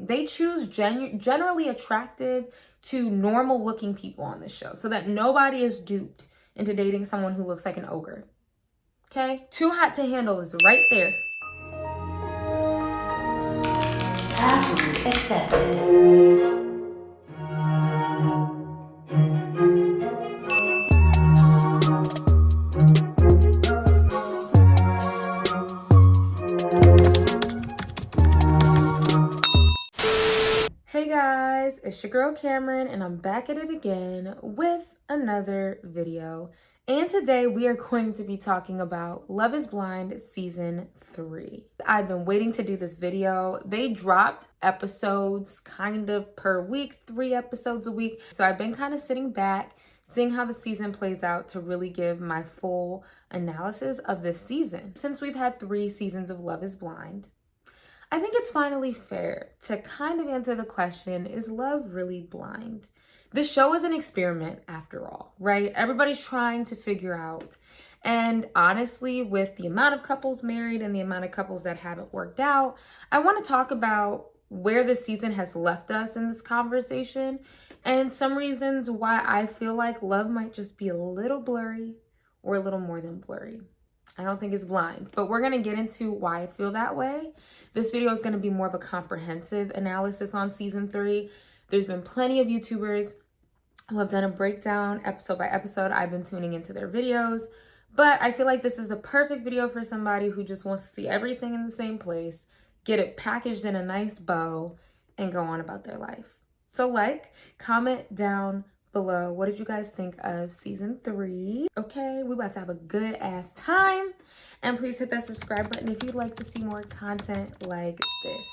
they choose generally attractive to normal looking people on this show so that nobody is duped into dating someone who looks like an ogre. Okay? Too Hot to Handle is right there. Password accepted. Hey guys, it's your girl Cameron and I'm back at it again with another video. And today we are going to be talking about Love is Blind Season 3. I've been waiting to do this video. They dropped episodes kind of per week, 3 episodes a week. So I've been kind of sitting back, seeing how the season plays out to really give my full analysis of this season. Since we've had 3 seasons of Love is Blind, I think it's finally fair to kind of answer the question, is love really blind? This show is an experiment after all, right? Everybody's trying to figure out. And honestly, with the amount of couples married and the amount of couples that haven't worked out, I want to talk about where this season has left us in this conversation and some reasons why I feel like love might just be a little blurry or a little more than blurry. I don't think it's blind, but we're going to get into why I feel that way. This video is going to be more of a comprehensive analysis on season 3. There's been plenty of YouTubers who have done a breakdown episode by episode. I've been tuning into their videos, but I feel like this is the perfect video for somebody who just wants to see everything in the same place, get it packaged in a nice bow, and go on about their life. So comment down below, what did you guys think of season 3? Okay, we about to have a good ass time. And please hit that subscribe button if you'd like to see more content like this.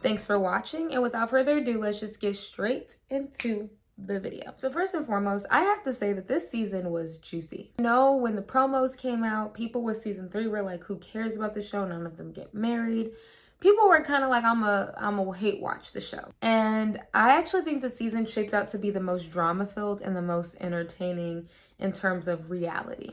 Thanks for watching, and without further ado, let's just get straight into the video. So first and foremost, I have to say that this season was juicy. You know, when the promos came out, people with season 3 were like, who cares about the show? None of them get married. People were kind of like, I'm a hate watch the show. And I actually think the season shaped out to be the most drama filled and the most entertaining in terms of reality.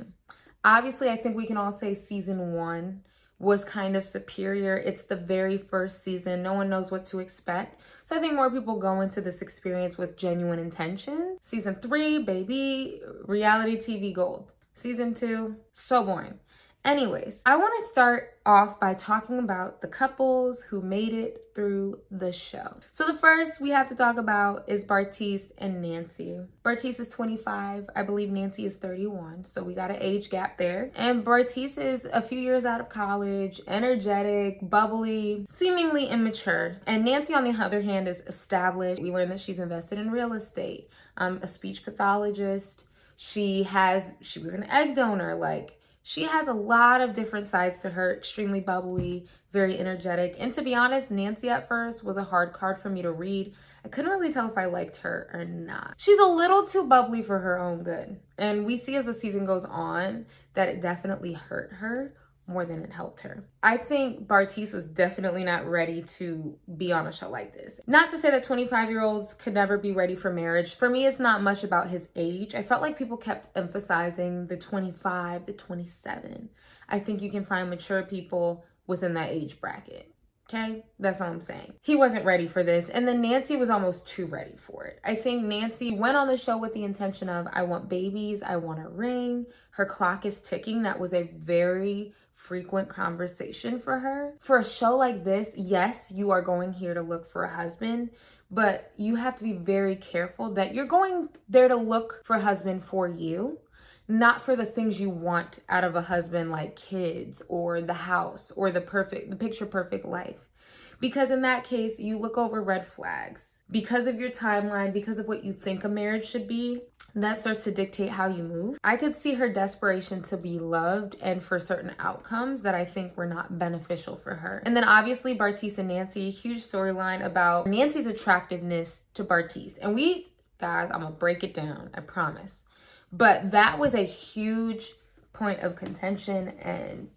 Obviously, I think we can all say season 1 was kind of superior. It's the very first season. No one knows what to expect. So I think more people go into this experience with genuine intentions. Season 3, baby, reality TV gold. Season 2, so boring. Anyways, I want to start off by talking about the couples who made it through the show. So the first we have to talk about is Bartise and Nancy. Bartise is 25. I believe Nancy is 31. So we got an age gap there. And Bartise is a few years out of college, energetic, bubbly, seemingly immature. And Nancy, on the other hand, is established. We learned that she's invested in real estate, a speech pathologist. She was an egg donor, she has a lot of different sides to her, extremely bubbly, very energetic. And to be honest, Nancy at first was a hard card for me to read. I couldn't really tell if I liked her or not. She's a little too bubbly for her own good. And we see as the season goes on that it definitely hurt her more than it helped her. I think Bartise was definitely not ready to be on a show like this. Not to say that 25-year-olds could never be ready for marriage. For me, it's not much about his age. I felt like people kept emphasizing the 25, the 27. I think you can find mature people within that age bracket. Okay, that's all I'm saying. He wasn't ready for this. And then Nancy was almost too ready for it. I think Nancy went on the show with the intention of, I want babies, I want a ring. Her clock is ticking. That was a very frequent conversation for her. For a show like this, yes, you are going here to look for a husband, but you have to be very careful that you're going there to look for a husband for you, not for the things you want out of a husband, like kids or the house or the picture perfect life. Because in that case, you look over red flags. Because of your timeline, because of what you think a marriage should be, that starts to dictate how you move. I could see her desperation to be loved and for certain outcomes that I think were not beneficial for her. And then obviously Bartise and Nancy, a huge storyline about Nancy's attractiveness to Bartise. And guys, I'm gonna break it down, I promise. But that was a huge point of contention and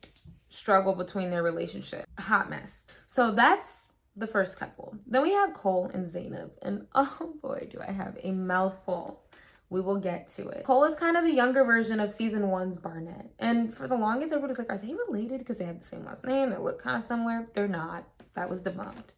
struggle between their relationship. A hot mess. So that's the first couple. Then we have Cole and Zainab. And oh boy, do I have a mouthful. We will get to it. Cole is kind of the younger version of season 1's Barnett. And for the longest, everybody's like, are they related? Because they have the same last name. They look kind of similar. They're not. That was debunked.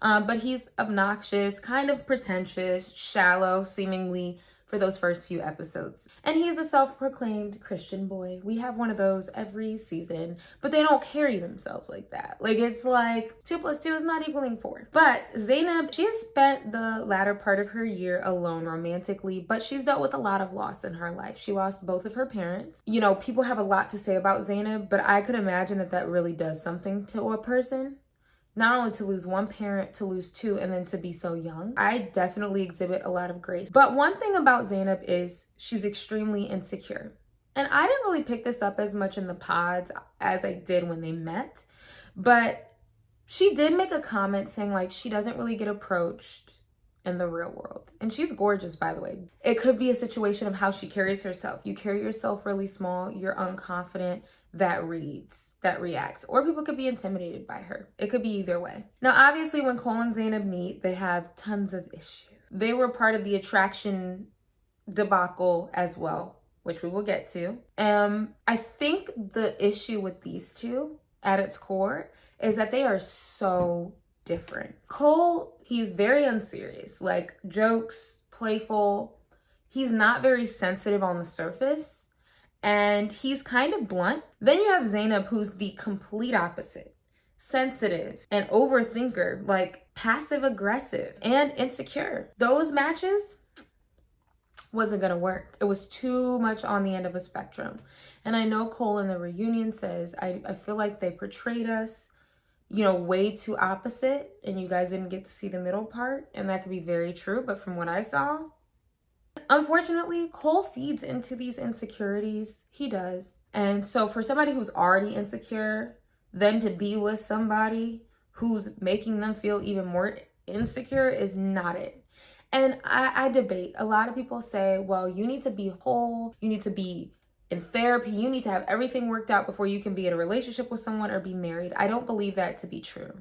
But he's obnoxious, kind of pretentious, shallow, seemingly, for those first few episodes. And he's a self-proclaimed Christian boy. We have one of those every season, but they don't carry themselves like that. Like, it's like 2 + 2 is not equaling 4. But Zainab, she has spent the latter part of her year alone romantically, but she's dealt with a lot of loss in her life. She lost both of her parents. You know, people have a lot to say about Zainab, but I could imagine that that really does something to a person. Not only to lose one parent, to lose two, and then to be so young. I definitely exhibit a lot of grace. But one thing about Zainab is she's extremely insecure. And I didn't really pick this up as much in the pods as I did when they met. But she did make a comment saying like she doesn't really get approached in the real world. And she's gorgeous, by the way. It could be a situation of how she carries herself. You carry yourself really small, you're unconfident, that reads, that reacts. Or people could be intimidated by her. It could be either way. Now, obviously, when Cole and Zainab meet, they have tons of issues. They were part of the attraction debacle as well, which we will get to. I think the issue with these two, at its core, is that they are so different. Cole, he's very unserious, like jokes, playful. He's not very sensitive on the surface. And he's kind of blunt. Then you have Zainab, who's the complete opposite. Sensitive and overthinker, like passive aggressive and insecure. Those matches wasn't gonna work. It was too much on the end of a spectrum. And I know Cole in the reunion says, I feel like they portrayed us, you know, way too opposite and you guys didn't get to see the middle part. And that could be very true, but from what I saw, unfortunately, Cole feeds into these insecurities. He does. And so for somebody who's already insecure, then to be with somebody who's making them feel even more insecure is not it. And I debate. A lot of people say, well, you need to be whole. You need to be in therapy. You need to have everything worked out before you can be in a relationship with someone or be married. I don't believe that to be true.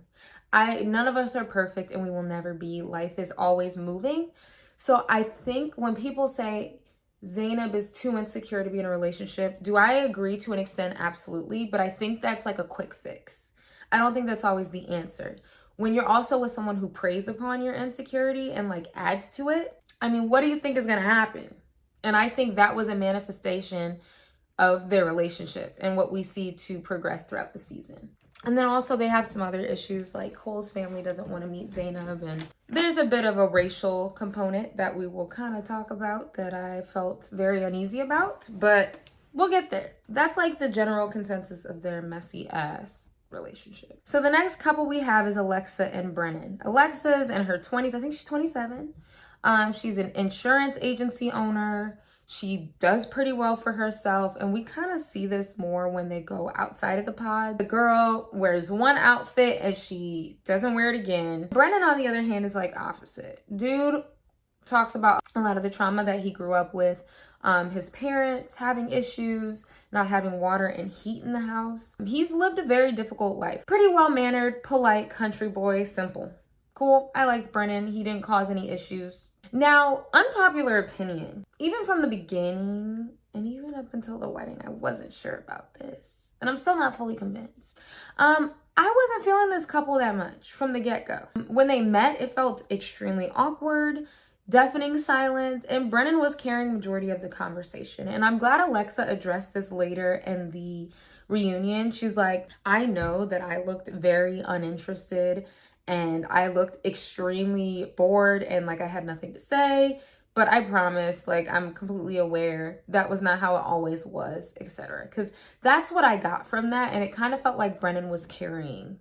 None of us are perfect and we will never be. Life is always moving. So I think when people say Zainab is too insecure to be in a relationship, do I agree to an extent? Absolutely. But I think that's like a quick fix. I don't think that's always the answer. When you're also with someone who preys upon your insecurity and like adds to it, I mean, what do you think is going to happen? And I think that was a manifestation of their relationship and what we see to progress throughout the season. And then also they have some other issues, like Cole's family doesn't want to meet Zainab, and there's a bit of a racial component that we will kind of talk about that I felt very uneasy about, but we'll get there. That's like the general consensus of their messy ass relationship. So the next couple we have is Alexa and Brennan. Alexa's in her 20s, I think she's 27. She's an insurance agency owner. She does pretty well for herself, and we kind of see this more when they go outside of the pod. The girl wears one outfit and she doesn't wear it again. Brennan, on the other hand, is like opposite. Dude talks about a lot of the trauma that he grew up with, his parents having issues, not having water and heat in the house. He's lived a very difficult life. Pretty well-mannered, polite, country boy, simple. Cool, I liked Brennan. He didn't cause any issues. Now, unpopular opinion, even from the beginning and even up until the wedding, I wasn't sure about this. And I'm still not fully convinced. I wasn't feeling this couple that much from the get-go. When they met, it felt extremely awkward, deafening silence, and Brennan was carrying majority of the conversation. And I'm glad Alexa addressed this later in the reunion. She's like, I know that I looked very uninterested and I looked extremely bored and like I had nothing to say, but I promise, like, I'm completely aware that was not how it always was, etc. Because that's what I got from that, and it kind of felt like Brennan was carrying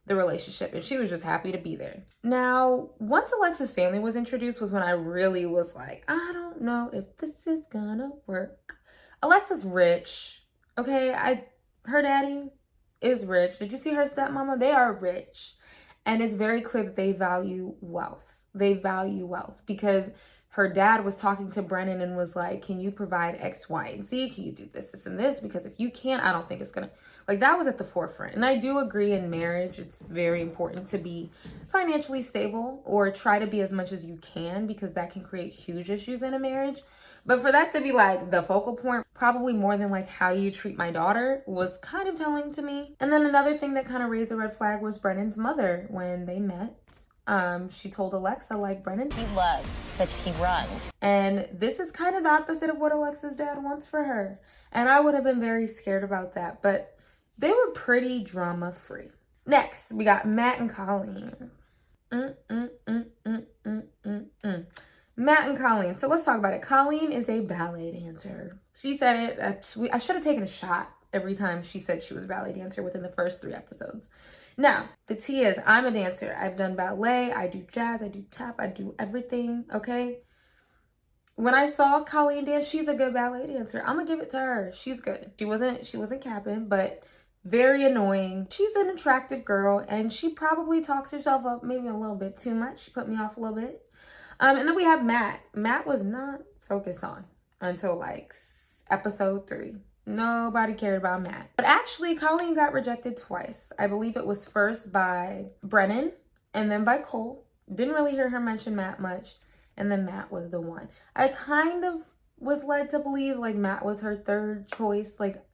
the relationship and she was just happy to be there. Now, once Alexa's family was introduced was when I really was like, I don't know if this is gonna work. Alexa's rich, okay? Her daddy is rich. Did you see her stepmama? They are rich. And it's very clear that they value wealth. They value wealth because her dad was talking to Brennan and was like, can you provide X, Y, and Z? Can you do this, this, and this? Because if you can't, I don't think it's gonna, like, that was at the forefront. And I do agree in marriage, it's very important to be financially stable or try to be as much as you can because that can create huge issues in a marriage. But for that to be like the focal point, probably more than like how you treat my daughter, was kind of telling to me. And then another thing that kind of raised a red flag was Brennan's mother when they met. She told Alexa, like, Brennan, He loves that he runs. and this is kind of the opposite of what Alexa's dad wants for her. And I would have been very scared about that, but they were pretty drama free. Next, we got Matt and Colleen. Matt and Colleen. So let's talk about it. Colleen is a ballet dancer. She said it. I should have taken a shot every time she said she was a ballet dancer within the first 3 episodes. Now, the tea is, I'm a dancer. I've done ballet, I do jazz, I do tap, I do everything, okay? When I saw Colleen dance, she's a good ballet dancer. I'm gonna give it to her. She's good. She wasn't capping, but very annoying. She's an attractive girl, and she probably talks herself up maybe a little bit too much. She put me off a little bit. And then we have Matt. Matt was not focused on until like episode 3. Nobody cared about Matt. But actually, Colleen got rejected twice. I believe it was first by Brennan and then by Cole. Didn't really hear her mention Matt much. And then Matt was the one. I kind of was led to believe like Matt was her third choice. Like,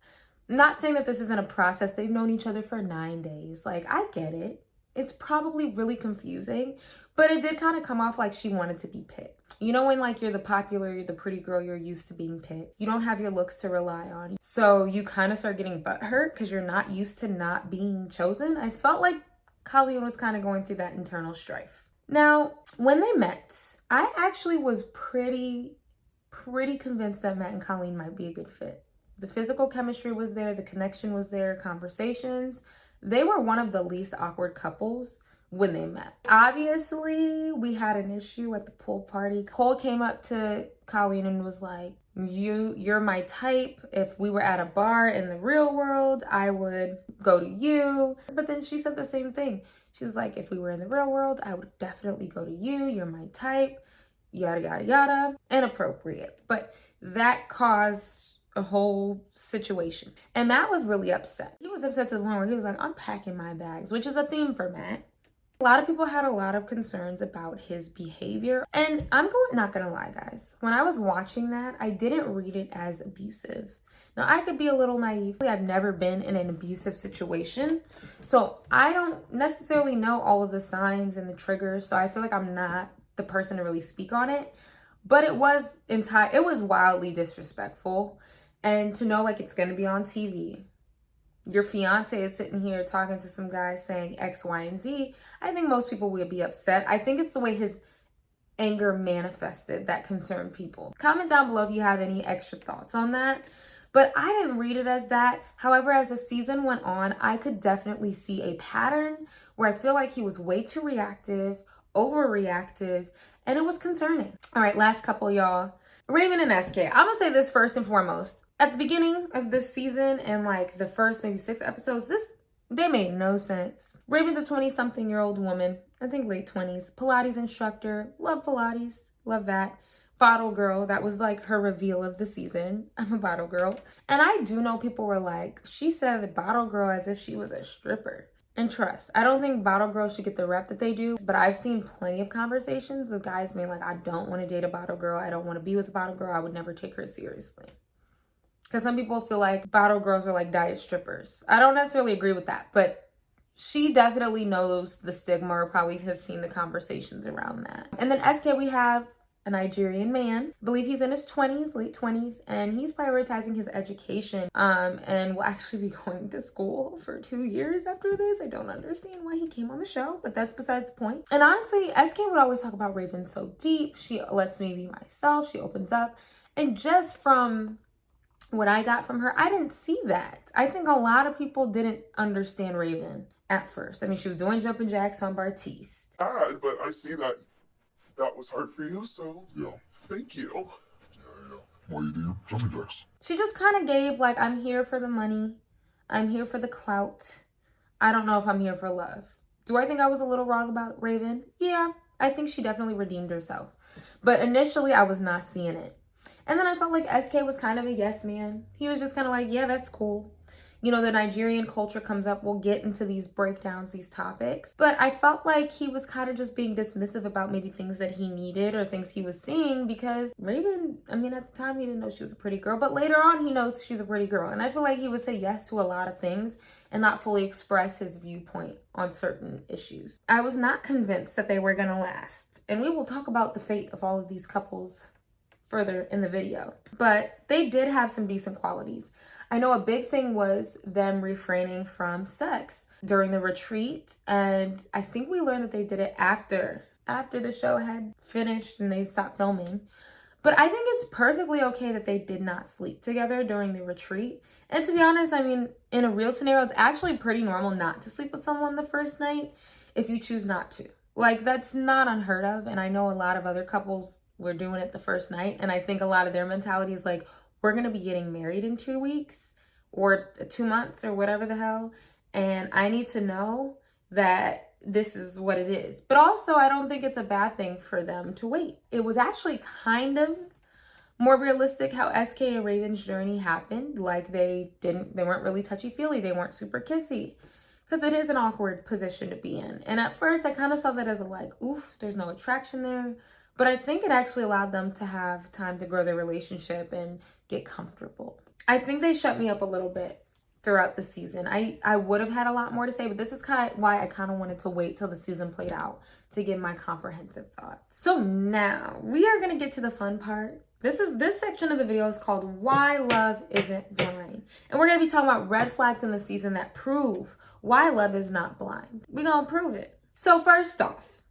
not saying that this isn't a process. They've known each other for 9 days. Like, I get it. It's probably really confusing. But it did kind of come off like she wanted to be picked. You know when like you're the popular, you're the pretty girl, you're used to being picked. You don't have your looks to rely on. So you kind of start getting butthurt because you're not used to not being chosen. I felt like Colleen was kind of going through that internal strife. Now, when they met, I actually was pretty convinced that Matt and Colleen might be a good fit. The physical chemistry was there, the connection was there, conversations. They were one of the least awkward couples when they met. Obviously, we had an issue at the pool party. Cole came up to Colleen and was like, you're my type. If we were at a bar in the real world, I would go to you. But then she said the same thing. She was like, if we were in the real world, I would definitely go to you. You're my type. Yada, yada, yada. Inappropriate. But that caused a whole situation. And Matt was really upset. He was upset to the point where he was like, I'm packing my bags, which is a theme for Matt. A lot of people had a lot of concerns about his behavior. And I'm not gonna lie, guys. When I was watching that, I didn't read it as abusive. Now, I could be a little naive. I've never been in an abusive situation. So I don't necessarily know all of the signs and the triggers. So I feel like I'm not the person to really speak on it. But it was wildly disrespectful. And to know like it's gonna be on TV. Your fiance is sitting here talking to some guy saying X, Y, and Z. I think most people would be upset. I think it's the way his anger manifested that concerned people. Comment down below if you have any extra thoughts on that. But I didn't read it as that. However, as the season went on, I could definitely see a pattern where I feel like he was way too reactive, overreactive, and it was concerning. All right, last couple, y'all. Raven and SK. I'm gonna say this first and foremost. At the beginning of this season and like the first maybe 6 episodes, they made no sense. Raven's a 20-something-year-old woman, I think late 20s, Pilates instructor, love Pilates, love that. Bottle girl, that was like her reveal of the season. I'm a bottle girl. And I do know people were like, she said bottle girl as if she was a stripper. And trust, I don't think bottle girls should get the rep that they do, but I've seen plenty of conversations of guys being like, I don't want to date a bottle girl. I don't want to be with a bottle girl. I would never take her seriously. Because some people feel like bottle girls are like diet strippers. I don't necessarily agree with that, but she definitely knows the stigma or probably has seen the conversations around that. And then SK, we have a Nigerian man. I believe he's in his 20s, late 20s, and he's prioritizing his education and will actually be going to school for 2 years after this. I don't understand why he came on the show, but that's besides the point. And honestly, SK would always talk about Raven so deep. She lets me be myself. She opens up. And just from what I got from her, I didn't see that. I think a lot of people didn't understand Raven at first. I mean, she was doing jumping jacks on Bartiste. But I see that was hard for you, so yeah, thank you. Yeah. Why you do your jumping jacks? She just kind of gave like, I'm here for the money. I'm here for the clout. I don't know if I'm here for love. Do I think I was a little wrong about Raven? Yeah, I think she definitely redeemed herself. But initially, I was not seeing it. And then I felt like SK was kind of a yes man. He was just kind of like, yeah, that's cool. you know, the Nigerian culture comes up, we'll get into these breakdowns, these topics. But I felt like he was kind of just being dismissive about maybe things that he needed or things he was seeing, because Raven, I mean, at the time he didn't know she was a pretty girl, but later on he knows she's a pretty girl. And I feel like he would say yes to a lot of things and not fully express his viewpoint on certain issues. I was not convinced that they were gonna last. And we will talk about the fate of all of these couples further in the video. But they did have some decent qualities. I know a big thing was them refraining from sex during the retreat, and I think we learned that they did it after the show had finished and they stopped filming. But I think it's perfectly okay that they did not sleep together during the retreat. And to be honest, I mean, in a real scenario, it's actually pretty normal not to sleep with someone the first night if you choose not to. Like, that's not unheard of, and I know a lot of other couples were doing it the first night, and I think a lot of their mentality is like, we're gonna be getting married in 2 weeks or 2 months or whatever the hell, and I need to know that this is what it is. But also, I don't think it's a bad thing for them to wait. It was actually kind of more realistic how SK and Raven's journey happened. Like, they weren't really touchy-feely, they weren't super kissy, because it is an awkward position to be in. And at first, I kind of saw that as a like, oof, there's no attraction there. But I think it actually allowed them to have time to grow their relationship and get comfortable. I think they shut me up a little bit throughout the season. I would have had a lot more to say, but this is kind of why I kind of wanted to wait till the season played out to give my comprehensive thoughts. So now we are going to get to the fun part. This section of the video is called Why Love Isn't Blind. And we're going to be talking about red flags in the season that prove why love is not blind. We're going to prove it. So first off,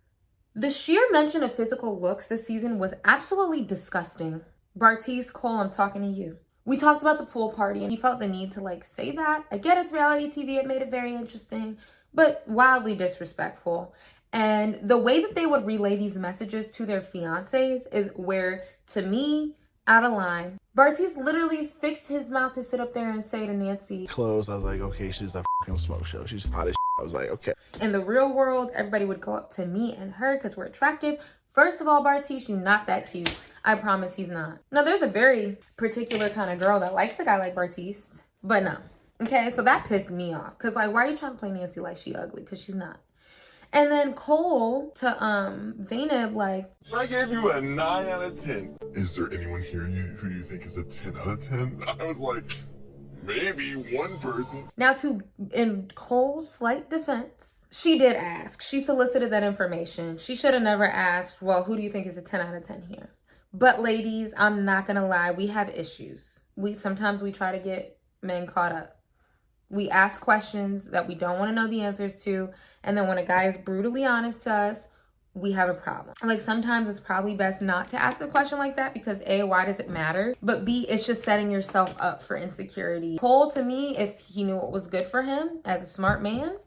the sheer mention of physical looks this season was absolutely disgusting. Bartise, Cole, I'm talking to you. We talked about the pool party and he felt the need to like say that. I get it's reality TV, it made it very interesting, but wildly disrespectful. And the way that they would relay these messages to their fiancés is where, to me, out of line. Bartise literally fixed his mouth to sit up there and say to Nancy, closed. I was like, okay, she's a fucking smoke show. She's hot as shit. I was like, okay. In the real world, everybody would go up to me and her because we're attractive. First of all, Bartise, you're not that cute. I promise he's not. Now, there's a very particular kind of girl that likes a guy like Bartise, but no. Okay, so that pissed me off. Because, like, why are you trying to play Nancy like she ugly? Because she's not. And then Cole to Zainab, like, I gave you a 9 out of 10. Is there anyone here who you think is a 10 out of 10? I was like, maybe one person. Now, in Cole's slight defense, she did ask. She solicited that information. She should have never asked, well, who do you think is a 10 out of 10 here? But ladies, I'm not gonna lie, we have issues. Sometimes we try to get men caught up. We ask questions that we don't want to know the answers to, and then when a guy is brutally honest to us, we have a problem. Like, sometimes it's probably best not to ask a question like that because A, why does it matter? But B, it's just setting yourself up for insecurity. Cole, to me, if he knew what was good for him as a smart man,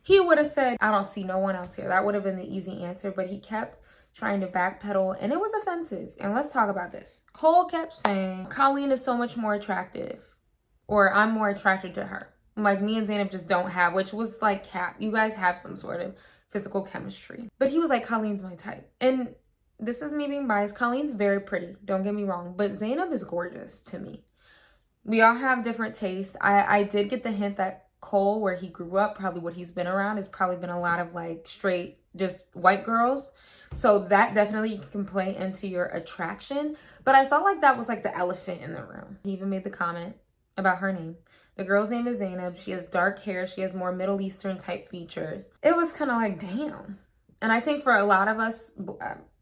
he would have said, I don't see no one else here. That would have been the easy answer, but he kept trying to backpedal, and it was offensive. And let's talk about this. Cole kept saying, Colleen is so much more attractive, or I'm more attracted to her. Like, me and Zainab just don't have, which was like, cap. You guys have some sort of physical chemistry. But he was like, Colleen's my type. And this is me being biased. Colleen's very pretty, don't get me wrong, but Zainab is gorgeous to me. We all have different tastes. I did get the hint that Cole, where he grew up, probably what he's been around, has probably been a lot of like straight, just white girls. So that definitely can play into your attraction. But I felt like that was like the elephant in the room. He even made the comment about her name. The girl's name is Zainab. She has dark hair. She has more Middle Eastern type features. It was kind of like, damn. And I think for a lot of us,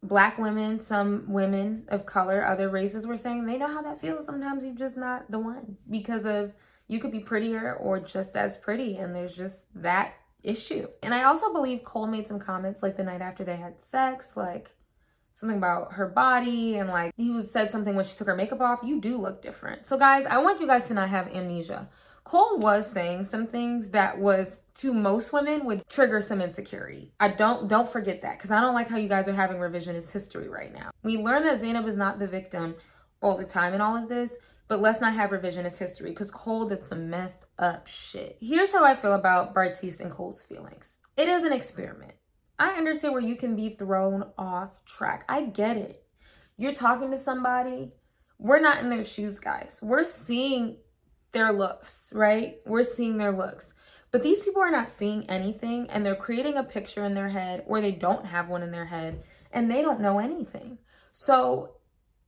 Black women, some women of color, other races were saying they know how that feels. Sometimes you're just not the one because of, you could be prettier or just as pretty, and there's just that issue. And I also believe Cole made some comments like the night after they had sex, like something about her body, and like he said something when she took her makeup off, you do look different. So guys, I want you guys to not have amnesia. Cole was saying some things that was, to most women, would trigger some insecurity. Don't forget that, because I don't like how you guys are having revisionist history right now. We learn that Zainab is not the victim all the time in all of this, but let's not have revisionist history, because Cole did some messed up shit. Here's how I feel about Bartise and Cole's feelings. It is an experiment. I understand where you can be thrown off track. I get it. You're talking to somebody. We're not in their shoes, guys. We're seeing their looks, right? We're seeing their looks. But these people are not seeing anything, and they're creating a picture in their head, or they don't have one in their head, and they don't know anything. So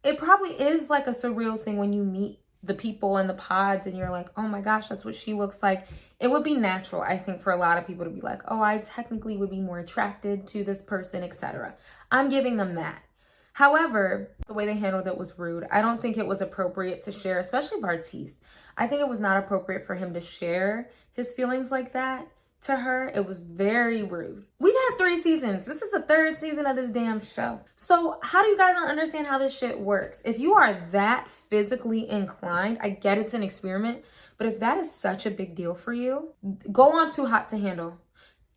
it probably is like a surreal thing when you meet the people in the pods and you're like, oh my gosh, that's what she looks like. It would be natural, I think, for a lot of people to be like, oh, I technically would be more attracted to this person, etc. I'm giving them that. However, the way they handled it was rude. I don't think it was appropriate to share, especially Bartise. I think it was not appropriate for him to share his feelings like that to her. It was very rude. We've had 3 seasons. This is the 3rd season of this damn show. So how do you guys not understand how this shit works? If you are that physically inclined, I get it's an experiment, but if that is such a big deal for you, go on Too Hot to Handle.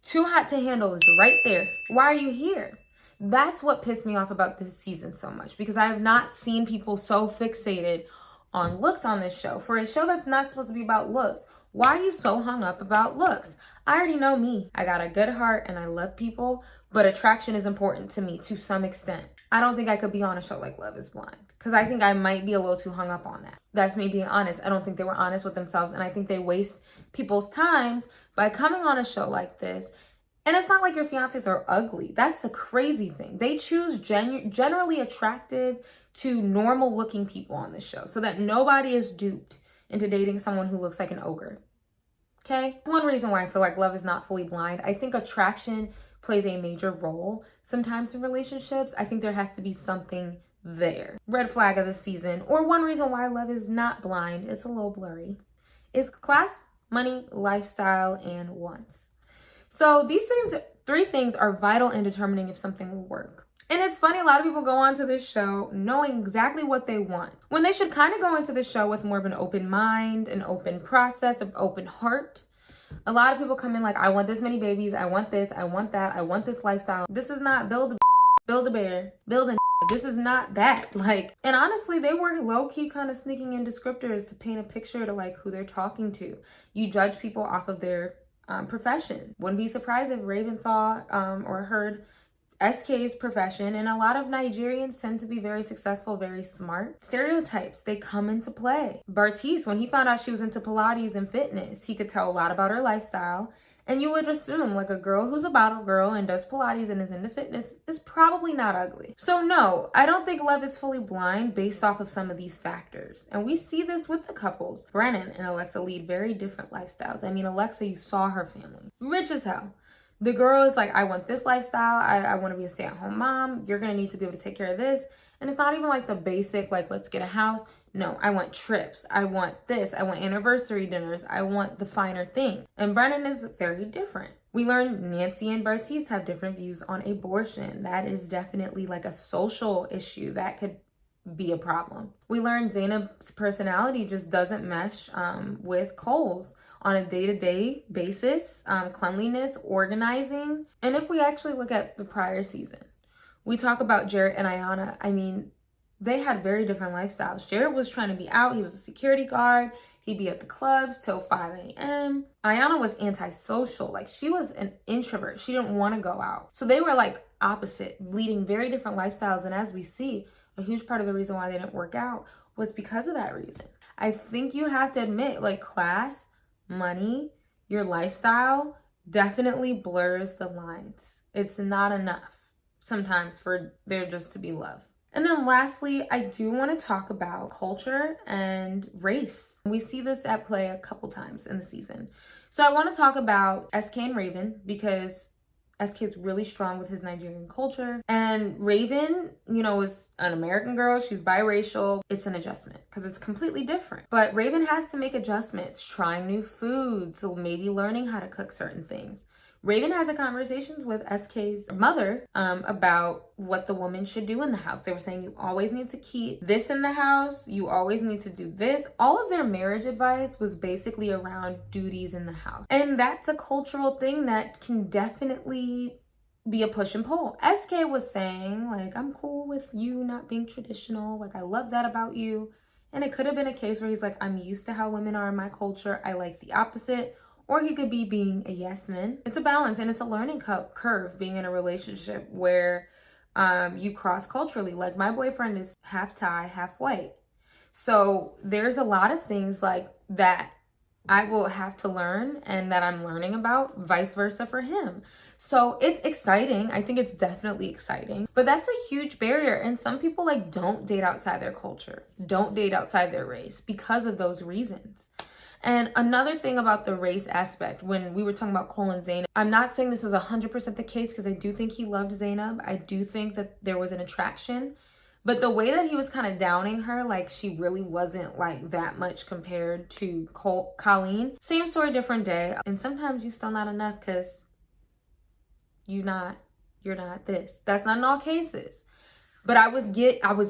Too Hot to Handle is right there. Why are you here? That's what pissed me off about this season so much, because I have not seen people so fixated on looks on this show. For a show that's not supposed to be about looks, why are you so hung up about looks? I already know me. I got a good heart and I love people, but attraction is important to me to some extent. I don't think I could be on a show like Love is Blind, because I think I might be a little too hung up on that. That's me being honest. I don't think they were honest with themselves, and I think they waste people's times by coming on a show like this. And it's not like your fiancés are ugly. That's the crazy thing. They choose generally attractive to normal looking people on this show so that nobody is duped into dating someone who looks like an ogre. Okay? One reason why I feel like Love is not fully blind. I think attraction plays a major role sometimes in relationships. I think there has to be something there. Red flag of the season, or one reason why Love is not blind, it's a little blurry, is class, money, lifestyle, and wants. So these 3 things are vital in determining if something will work. And it's funny, a lot of people go onto this show knowing exactly what they want, when they should kind of go into this show with more of an open mind, an open process, an open heart. A lot of people come in like, I want this many babies, I want this, I want that, I want this lifestyle. This is not build a bear, build a this is not that. Like, and honestly, they were low-key kind of sneaking in descriptors to paint a picture to like who they're talking to. You judge people off of their profession. Wouldn't be surprised if Raven saw or heard SK's profession, and a lot of Nigerians tend to be very successful, very smart. Stereotypes, they come into play. Bartise, when he found out she was into Pilates and fitness, he could tell a lot about her lifestyle, and you would assume like a girl who's a bottle girl and does Pilates and is into fitness is probably not ugly. So no, I don't think Love is fully blind based off of some of these factors. And we see this with the couples. Brennan and Alexa lead very different lifestyles. I mean, Alexa, you saw her family. Rich as hell. The girl is like, I want this lifestyle. I want to be a stay-at-home mom. You're going to need to be able to take care of this. And it's not even like the basic, like, let's get a house. No, I want trips. I want this. I want anniversary dinners. I want the finer thing. And Brennan is very different. We learned Nancy and Bartise have different views on abortion. That is definitely like a social issue that could be a problem. We learned Zainab's personality just doesn't mesh with Cole's on a day-to-day basis, cleanliness, organizing. And if we actually look at the prior season, we talk about Jarrett and Ayanna. I mean, they had very different lifestyles. Jarrett was trying to be out. He was a security guard. He'd be at the clubs till 5 a.m. Ayanna was antisocial. Like, she was an introvert. She didn't want to go out. So they were like opposite, leading very different lifestyles. And as we see, a huge part of the reason why they didn't work out was because of that reason. I think you have to admit, like, class, money, your lifestyle definitely blurs the lines. It's not enough sometimes for there just to be love. And then lastly, I do want to talk about culture and race. We see this at play a couple times in the season. So I want to talk about SK and Raven, because SK is really strong with his Nigerian culture. And Raven, you know, is an American girl. She's biracial. It's an adjustment because it's completely different. But Raven has to make adjustments, trying new foods, so maybe learning how to cook certain things. Raven has a conversation with SK's mother about what the woman should do in the house. They were saying you always need to keep this in the house. You always need to do this. All of their marriage advice was basically around duties in the house. And that's a cultural thing that can definitely be a push and pull. SK was saying, like, I'm cool with you not being traditional. Like, I love that about you. And it could have been a case where he's like, I'm used to how women are in my culture. I like the opposite. Or he could be being a yes man. It's a balance, and it's a learning curve being in a relationship where you cross culturally. Like, my boyfriend is half Thai, half white. So there's a lot of things like that I will have to learn and that I'm learning about, vice versa for him. So it's exciting. I think it's definitely exciting, but that's a huge barrier. And some people like don't date outside their culture, don't date outside their race because of those reasons. And another thing about the race aspect, when we were talking about Cole and Zaynab, I'm not saying this was 100% the case because I do think he loved Zaynab. I do think that there was an attraction. But the way that he was kind of downing her, like she really wasn't like that much compared to Colleen. Same story, different day. And sometimes you're still not enough because you're not this. That's not in all cases. But I was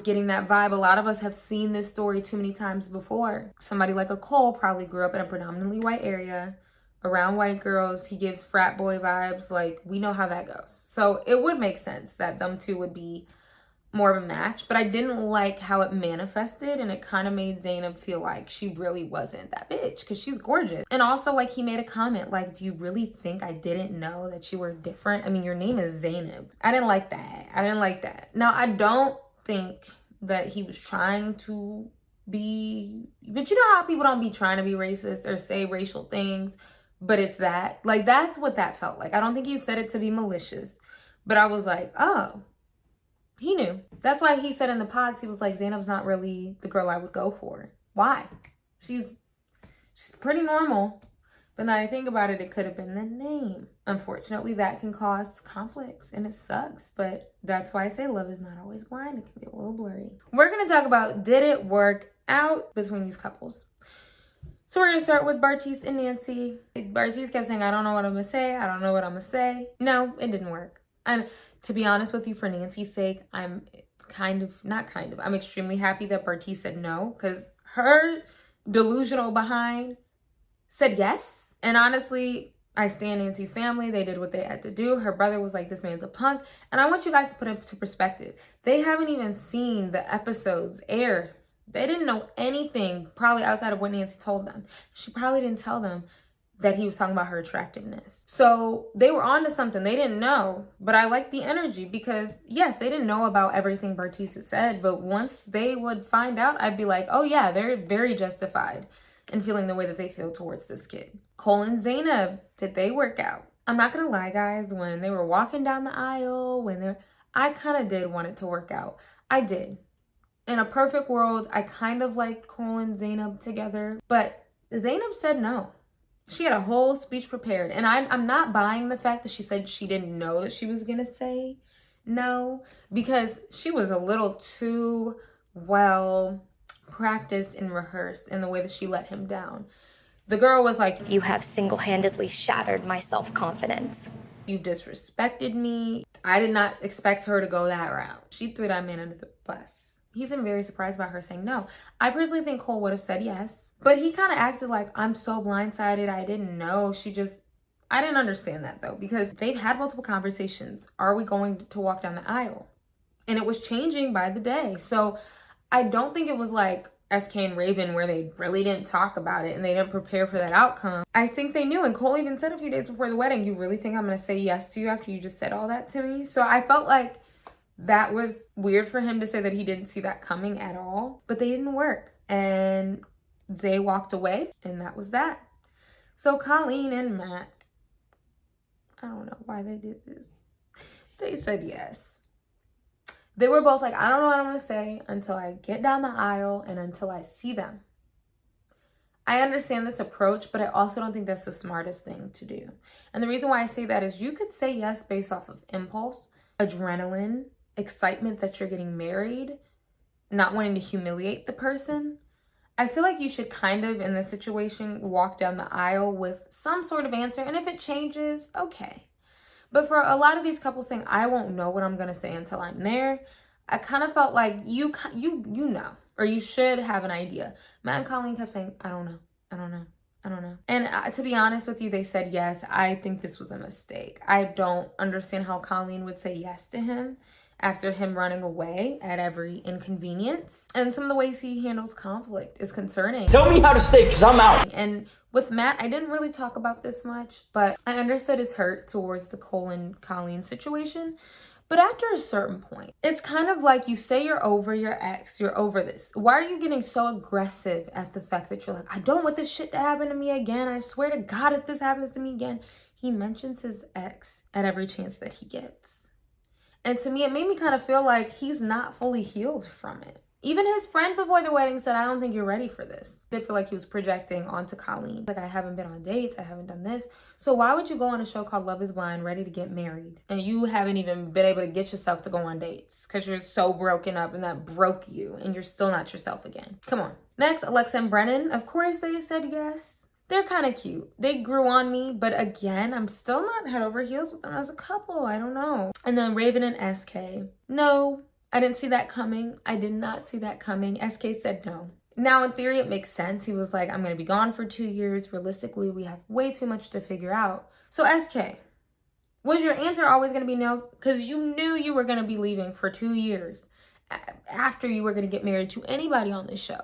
getting that vibe. A lot of us have seen this story too many times before. Somebody like a Cole probably grew up in a predominantly white area, around white girls. He gives frat boy vibes. Like, we know how that goes. So it would make sense that them two would be more of a match, but I didn't like how it manifested, and it kind of made Zaynab feel like she really wasn't that bitch because she's gorgeous. And also, like, he made a comment like, do you really think I didn't know that you were different? I mean, your name is Zaynab. I didn't like that. Now, I don't think that he was trying to be, but you know how people don't be trying to be racist or say racial things, but it's that, like, that's what that felt like. I don't think he said it to be malicious, but I was like, oh, he knew. That's why he said in the pods, he was like, Zaynab's not really the girl I would go for. Why? She's pretty normal. But now I think about it, it could have been the name. Unfortunately, that can cause conflicts and it sucks. But that's why I say love is not always blind. It can be a little blurry. We're going to talk about, did it work out between these couples? So we're going to start with Bartise and Nancy. Bartise kept saying, I don't know what I'm going to say. I don't know what I'm going to say. No, it didn't work. And to be honest with you, for Nancy's sake, I'm I'm extremely happy that Bartise said no, because her delusional behind said yes. And honestly, I stand Nancy's family. They did what they had to do. Her brother was like, this man's a punk. And I want you guys to put it into perspective. They haven't even seen the episodes air. They didn't know anything, probably outside of what Nancy told them. She probably didn't tell them that he was talking about her attractiveness. So they were on to something. They didn't know, but I like the energy because yes, they didn't know about everything Bartise had said, but once they would find out, I'd be like, oh yeah, they're very justified in feeling the way that they feel towards this kid. Cole and Zaynab, did they work out? I'm not gonna lie, guys, when they were walking down the aisle, I kind of did want it to work out. I did. In a perfect world, I kind of liked Cole and Zaynab together, but Zaynab said no. She had a whole speech prepared, and I'm not buying the fact that she said she didn't know that she was gonna say no, because she was a little too well practiced and rehearsed in the way that she let him down. The girl was like, You have single-handedly shattered my self-confidence. you disrespected me. I did not expect her to go that route. She threw that man under the bus. He seemed very surprised by her saying no. I personally think Cole would have said yes, but he kind of acted like, I'm so blindsided, I didn't know. I didn't understand that though, because they've had multiple conversations. Are we going to walk down the aisle? And it was changing by the day. So I don't think it was like SK and Raven where they really didn't talk about it and they didn't prepare for that outcome. I think they knew, and Cole even said a few days before the wedding, you really think I'm going to say yes to you after you just said all that to me? So I felt like that was weird for him to say that he didn't see that coming at all, but they didn't work. And Zay walked away, and that was that. So Colleen and Matt, I don't know why they did this. They said yes. They were both like, I don't know what I'm going to say until I get down the aisle and until I see them. I understand this approach, but I also don't think that's the smartest thing to do. And the reason why I say that is you could say yes based off of impulse, adrenaline, excitement that you're getting married, not wanting to humiliate the person. I feel like you should kind of, in this situation, walk down the aisle with some sort of answer. And if it changes, okay. But for a lot of these couples saying, I won't know what I'm going to say until I'm there, I kind of felt like you know, or you should have an idea. Matt and Colleen kept saying, I don't know. And to be honest with you, they said yes. I think this was a mistake. I don't understand how Colleen would say yes to him after him running away at every inconvenience. And some of the ways he handles conflict is concerning. Tell me how to stay, because I'm out. And with Matt, I didn't really talk about this much, but I understood his hurt towards the Cole and Colleen situation. But after a certain point, it's kind of like you say you're over your ex, you're over this. Why are you getting so aggressive at the fact that you're like, I don't want this shit to happen to me again. I swear to God, if this happens to me again. He mentions his ex at every chance that he gets. And to me, it made me kind of feel like he's not fully healed from it. Even his friend before the wedding said, I don't think you're ready for this. I feel like he was projecting onto Colleen. Like, I haven't been on dates. I haven't done this. So why would you go on a show called Love is Blind, ready to get married? And you haven't even been able to get yourself to go on dates because you're so broken up and that broke you and you're still not yourself again. Come on. Next, Alexa and Brennan. Of course they said yes. They're kind of cute. They grew on me, but again, I'm still not head over heels with them as a couple. I don't know. And then Raven and SK. No, I didn't see that coming. I did not see that coming. SK said no. Now, in theory, it makes sense. He was like, I'm going to be gone for 2 years. Realistically, we have way too much to figure out. So SK, was your answer always going to be no? Because you knew you were going to be leaving for 2 years after you were going to get married to anybody on this show.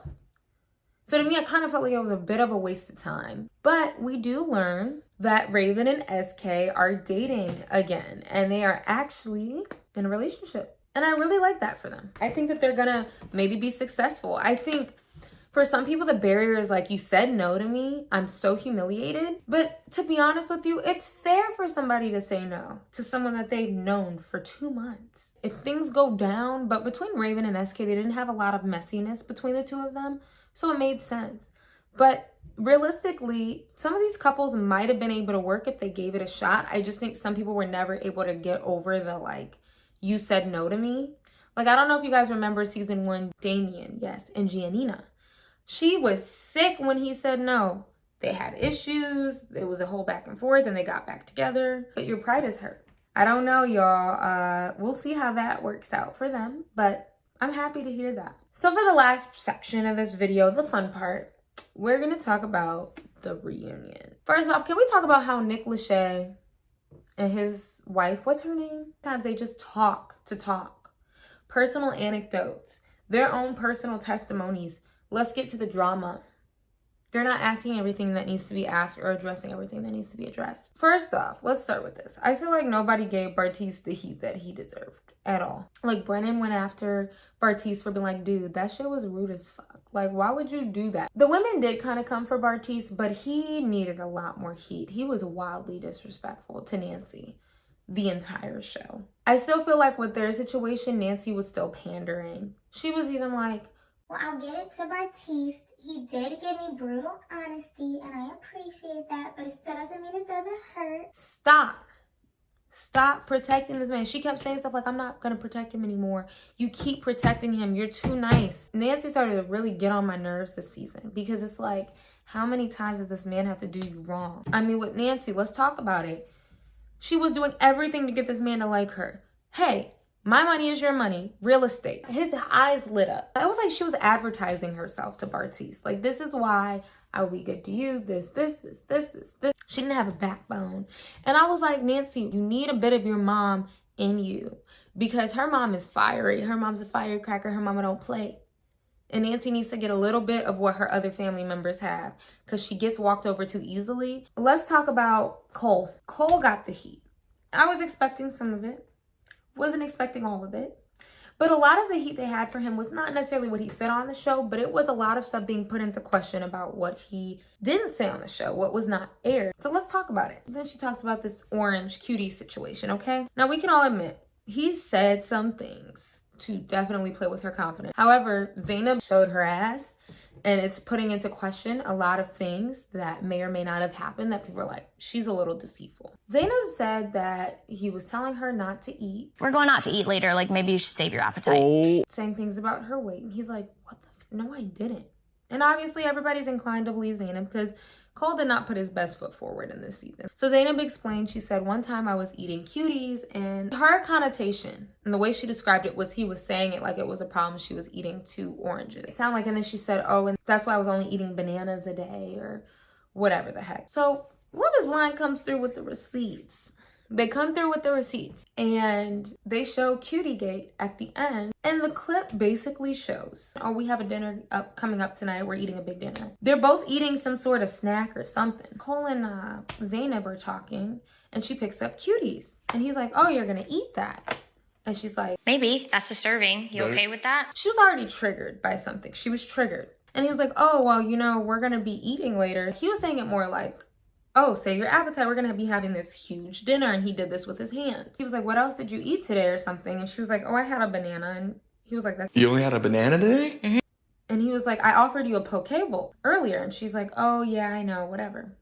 So to me, I kind of felt like it was a bit of a waste of time. But we do learn that Raven and SK are dating again. And they are actually in a relationship. And I really like that for them. I think that they're going to maybe be successful. I think for some people, the barrier is like, you said no to me. I'm so humiliated. But to be honest with you, it's fair for somebody to say no to someone that they've known for 2 months. If things go down, but between Raven and SK, they didn't have a lot of messiness between the two of them. So it made sense. But realistically, some of these couples might have been able to work if they gave it a shot. I just think some people were never able to get over the, like, you said no to me. Like, I don't know if you guys remember season 1, Damien, yes, and Giannina. She was sick when he said no. They had issues. It was a whole back and forth, and they got back together. But your pride is hurt. I don't know, y'all. We'll see how that works out for them. But I'm happy to hear that. So for the last section of this video, the fun part, we're going to talk about the reunion. First off, can we talk about how Nick Lachey and his wife, what's her name? Sometimes they just talk to talk. Personal anecdotes, their own personal testimonies. Let's get to the drama. They're not asking everything that needs to be asked or addressing everything that needs to be addressed. First off, let's start with this. I feel like nobody gave Bartise the heat that he deserved at all. Like, Brennan went after Bartise for being like, dude, that shit was rude as fuck. Like, why would you do that? The women did kind of come for Bartise, but he needed a lot more heat. He was wildly disrespectful to Nancy the entire show. I still feel like with their situation, Nancy was still pandering. She was even like, well, I'll give it to Bartise. He did give me brutal honesty, and I appreciate that, but it still doesn't mean it doesn't hurt. Stop protecting this man. She kept saying stuff like, I'm not going to protect him anymore. You keep protecting him. You're too nice. Nancy started to really get on my nerves this season because it's like, how many times does this man have to do you wrong? I mean, with Nancy, let's talk about it. She was doing everything to get this man to like her. Hey, my money is your money. Real estate. His eyes lit up. It was like she was advertising herself to Bartise. Like, this is why I will be good to you. This. She didn't have a backbone. And I was like, Nancy, you need a bit of your mom in you. Because her mom is fiery. Her mom's a firecracker. Her mama don't play. And Nancy needs to get a little bit of what her other family members have. Because she gets walked over too easily. Let's talk about Cole. Cole got the heat. I was expecting some of it. Wasn't expecting all of it. But a lot of the heat they had for him was not necessarily what he said on the show, but it was a lot of stuff being put into question about what he didn't say on the show, what was not aired. So let's talk about it. Then she talks about this orange cutie situation, okay? Now, we can all admit, he said some things to definitely play with her confidence. However, Zainab showed her ass, and it's putting into question a lot of things that may or may not have happened that people are like, she's a little deceitful. Zainab said that he was telling her not to eat. We're going out to eat later. Like, maybe you should save your appetite. Saying things about her weight. And he's like, what the no, I didn't. And obviously everybody's inclined to believe Zainab because Cole did not put his best foot forward in this season. So Zainab explained, she said, one time I was eating cuties, and her connotation and the way she described it was he was saying it like it was a problem she was eating 2 oranges. It sounded like, and then she said, oh, and that's why I was only eating bananas a day or whatever the heck. So Love is Blind comes through with the receipts. They come through with the receipts and they show Cutiegate at the end. And the clip basically shows, oh, we have a dinner coming up tonight. We're eating a big dinner. They're both eating some sort of snack or something. Cole and Zainab are talking and she picks up cuties. And he's like, oh, you're going to eat that. And she's like, Maybe. That's a serving. You okay with that? she was already triggered by something. She was triggered. And he was like, oh, well, you know, we're going to be eating later. He was saying it more like, oh, save your appetite. We're going to be having this huge dinner. And he did this with his hands. He was like, what else did you eat today or something? And she was like, oh, I had a banana. And he was like, that's... You only had a banana today? Mm-hmm. And he was like, I offered you a poke bowl earlier. And she's like, oh, yeah, I know, whatever.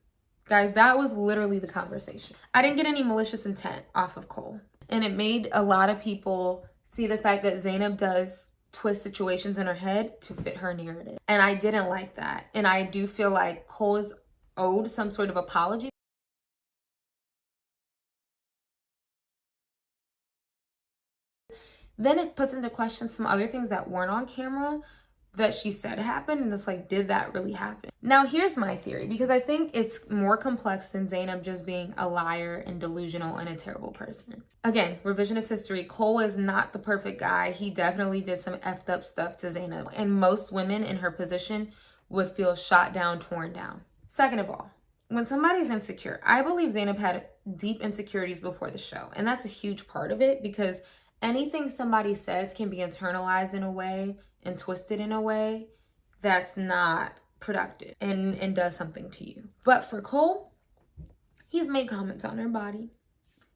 Guys, that was literally the conversation. I didn't get any malicious intent off of Cole. And it made a lot of people see the fact that Zainab does twist situations in her head to fit her narrative. And I didn't like that. And I do feel like Cole is owed some sort of apology. Then it puts into question some other things that weren't on camera that she said happened, and it's like, did that really happen? Now here's my theory, because I think it's more complex than Zainab just being a liar and delusional and a terrible person. Again, revisionist history, Cole is not the perfect guy. He definitely did some effed up stuff to Zainab, and most women in her position would feel shot down, torn down. Second of all, when somebody's insecure, I believe Zainab had deep insecurities before the show, and that's a huge part of it, because anything somebody says can be internalized in a way and twisted in a way that's not productive and does something to you. But for Cole, he's made comments on her body.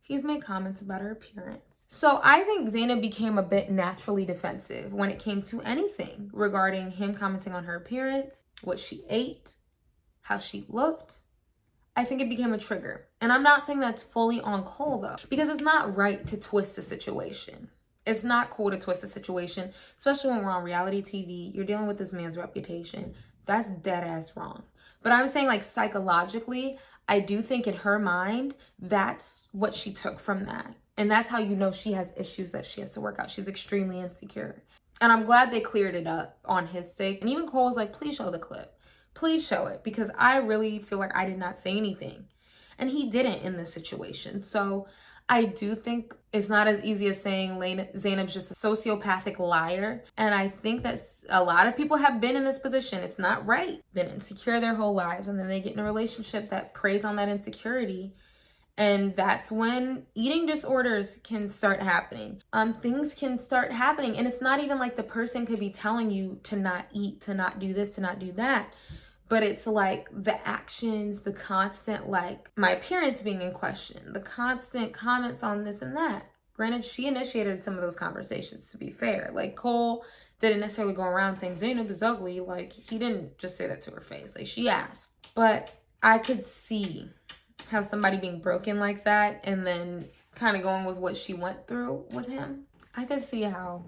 He's made comments about her appearance. So I think Zainab became a bit naturally defensive when it came to anything regarding him commenting on her appearance, what she ate, how she looked. I think it became a trigger. And I'm not saying that's fully on Cole though, because it's not right to twist the situation. It's not cool to twist a situation, especially when we're on reality TV. You're dealing with this man's reputation. That's dead ass wrong. But I'm saying, like, psychologically, I do think in her mind, that's what she took from that. And that's how you know she has issues that she has to work out. She's extremely insecure. And I'm glad they cleared it up on his sake. And even Cole was like, please show the clip. Please show it, because I really feel like I did not say anything. And he didn't in this situation. So I do think it's not as easy as saying Zainab's just a sociopathic liar. And I think that a lot of people have been in this position. It's not right. Been insecure their whole lives, and then they get in a relationship that preys on that insecurity. And that's when eating disorders can start happening. Things can start happening. And it's not even like the person could be telling you to not eat, to not do this, to not do that. But it's like the actions, the constant, like my appearance being in question, the constant comments on this and that. Granted, she initiated some of those conversations, to be fair. Like, Cole didn't necessarily go around saying Zainab is ugly. Like, he didn't just say that to her face. Like, she asked. But I could see how somebody being broken like that and then kind of going with what she went through with him, I could see how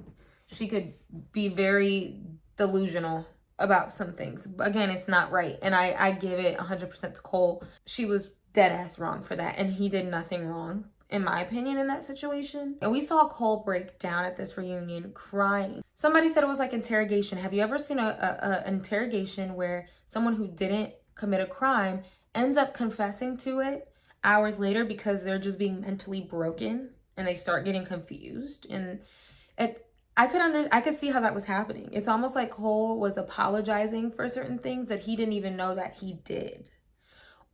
she could be very delusional about some things. Again, it's not right. And I give it 100% to Cole. She was dead ass wrong for that. And he did nothing wrong, in my opinion, in that situation. And we saw Cole break down at this reunion crying. Somebody said it was like interrogation. Have you ever seen an interrogation where someone who didn't commit a crime ends up confessing to it hours later because they're just being mentally broken and they start getting confused? And I could see how that was happening. It's almost like Cole was apologizing for certain things that he didn't even know that he did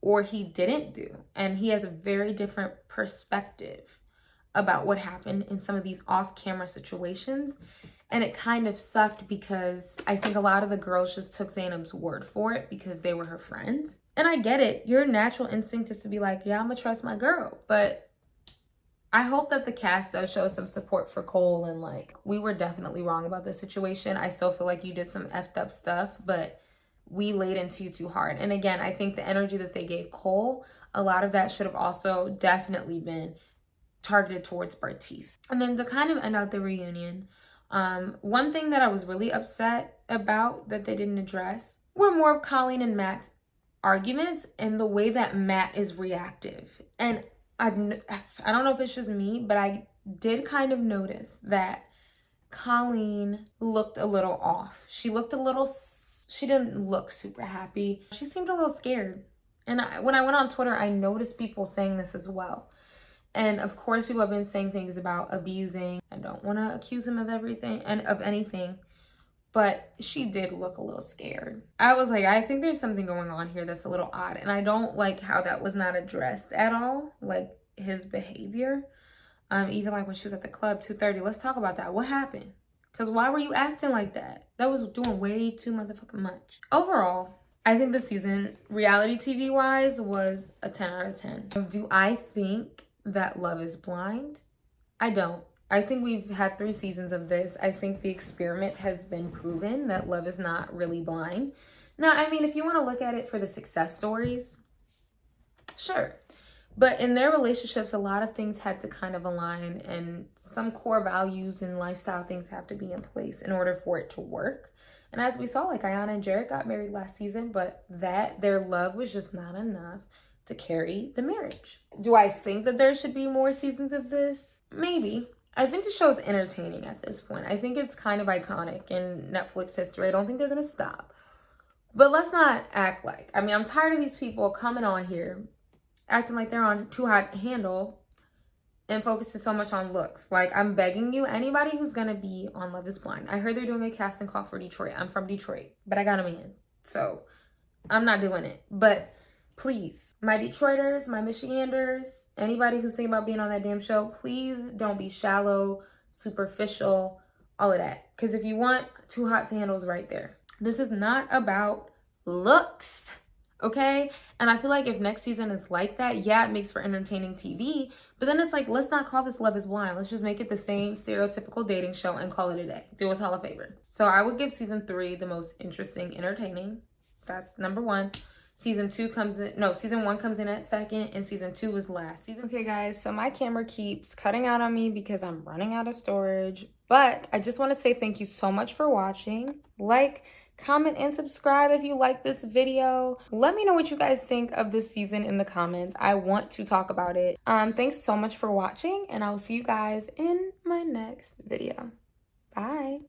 or he didn't do. And he has a very different perspective about what happened in some of these off-camera situations. And it kind of sucked because I think a lot of the girls just took Zainab's word for it because they were her friends. And I get it. Your natural instinct is to be like, yeah, I'm gonna trust my girl. But I hope that the cast does show some support for Cole, and like, we were definitely wrong about this situation. I still feel like you did some effed up stuff, but we laid into you too hard. And again, I think the energy that they gave Cole, a lot of that should have also definitely been targeted towards Bartise. And then to kind of end out the reunion, one thing that I was really upset about that they didn't address were more of Colleen and Matt's arguments and the way that Matt is reactive. And I don't know if it's just me, but I did kind of notice that Colleen looked a little off. She didn't look super happy. She seemed a little scared. And when I went on Twitter, I noticed people saying this as well. And of course, people have been saying things about abusing. I don't want to accuse him of everything and of anything, but she did look a little scared. I was like, I think there's something going on here that's a little odd. And I don't like how that was not addressed at all, like his behavior. Even like when she was at the club, 2:30. Let's talk about that. What happened? Because why were you acting like that? That was doing way too motherfucking much. Overall, I think the season, reality TV wise, was a 10 out of 10. Do I think that Love is Blind? I don't. I think we've had 3 seasons of this. I think the experiment has been proven that love is not really blind. Now, I mean, if you want to look at it for the success stories, sure. But in their relationships, a lot of things had to kind of align, and some core values and lifestyle things have to be in place in order for it to work. And as we saw, like Ayana and Jared got married last season, but their love was just not enough to carry the marriage. Do I think that there should be more seasons of this? Maybe. I think the show's entertaining at this point. I think it's kind of iconic in Netflix history. I don't think they're going to stop. But let's not act like, I mean, I'm tired of these people coming on here acting like they're on Too Hot to Handle and focusing so much on looks. Like, I'm begging you, anybody who's going to be on Love is Blind. I heard they're doing a casting call for Detroit. I'm from Detroit, but I got a man. So I'm not doing it. But please, my Detroiters, my Michiganders, anybody who's thinking about being on that damn show, please don't be shallow, superficial, all of that. Because if you want, Too Hot to Handle is right there. This is not about looks, okay? And I feel like if next season is like that, yeah, it makes for entertaining TV. But then it's like, let's not call this Love is Blind. Let's just make it the same stereotypical dating show and call it a day. Do us all a favor. So I would give season 3 the most interesting, entertaining. That's number 1. Season 1 comes in at second, and season 2 was last. Okay, guys, so my camera keeps cutting out on me because I'm running out of storage. But I just want to say thank you so much for watching. Like, comment, and subscribe if you like this video. Let me know what you guys think of this season in the comments. I want to talk about it. Thanks so much for watching, and I will see you guys in my next video. Bye.